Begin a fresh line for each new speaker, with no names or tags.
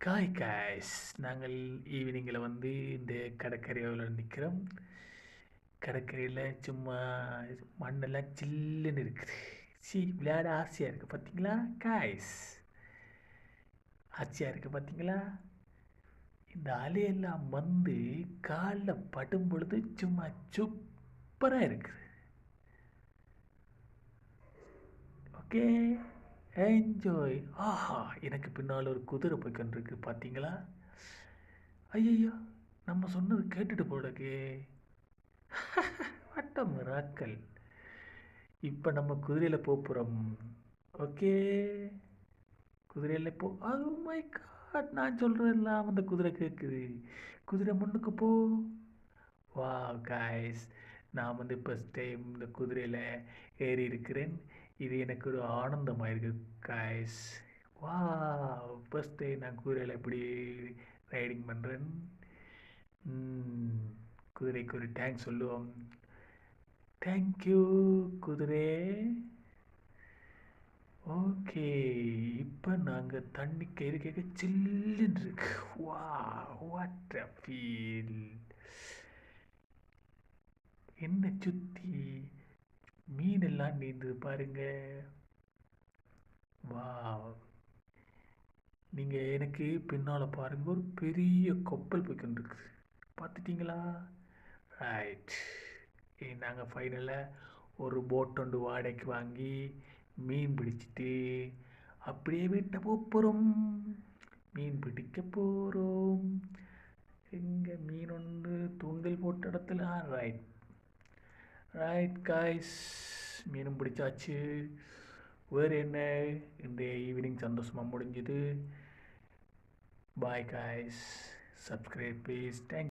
Guys நாங்கள் ஈவினிங்கில் வந்து இந்த கடற்கரையில் நிற்கிறோம். கடற்கரையில் சும்மா மண்ணெல்லாம் சில்லுன்னு இருக்குது. விளையாட ஆசையாக இருக்குது பார்த்தீங்களா காய்ஸ்? ஆசையாக இருக்குது பார்த்தீங்களா? இந்த அலையெல்லாம் வந்து காலில் படும் பொழுது சும்மா சூப்பராக இருக்குது. Okay, enjoy. ஆஹா, எனக்கு பின்னால் ஒரு குதிரை போய்கொண்டிருக்கு பார்த்தீங்களா? ஐயோ, நம்ம சொன்னது கேட்டுட்டு போடக்கு வட்டம் ராக்கள். இப்போ நம்ம குதிரையில் போகிறோம். ஓகே, குதிரையில் போ. அது மை காட், நான் சொல்கிறதெல்லாம் அந்த குதிரை கேட்குது. குதிரை முன்னுக்கு போ. வா காய்ஸ், நான் வந்து ஃபஸ்ட் டைம் இந்த குதிரையில் ஏறி இருக்கிறேன். இது எனக்கு ஒரு ஆனந்தமாக இருக்குது காய்ஸ். வா, ஃபஸ்ட் டைம் நான் குதிரையில் எப்படி ரைடிங் பண்ணுறேன். குதிரைக்கு ஒரு தேங்க்ஸ் சொல்லுவோம். தேங்க்யூ குதிரை. ஓகே, இப்போ நாங்கள் தண்ணி கயிறு கேட்க சில்லுன்னு இருக்கு. வா, வாட் அ ஃபீல். என்ன சுற்றி மீன் எல்லாம் நீந்தது பாருங்க. வா, நீங்கள் எனக்கு பின்னால் பாருங்க, ஒரு பெரிய கப்பல் போய்கொண்டிருக்குது பார்த்துட்டிங்களா? ரைட், நாங்கள் ஃபைனலாக ஒரு போட் ஒன்று வாடகைக்கு வாங்கி மீன் பிடிச்சிட்டு அப்படியே வீட்டை போகிறோம். மீன் பிடிக்க போகிறோம். எங்கே மீன் ஒன்று தூண்டில் போட்ட இடத்துல. ரைட் ரைட் காய்ஸ், மீனும் பிடிச்சாச்சு. வேறு என்ன, இந்த ஈவினிங் சந்தோஷமாக முடிஞ்சுது. Bye guys, subscribe please. Thank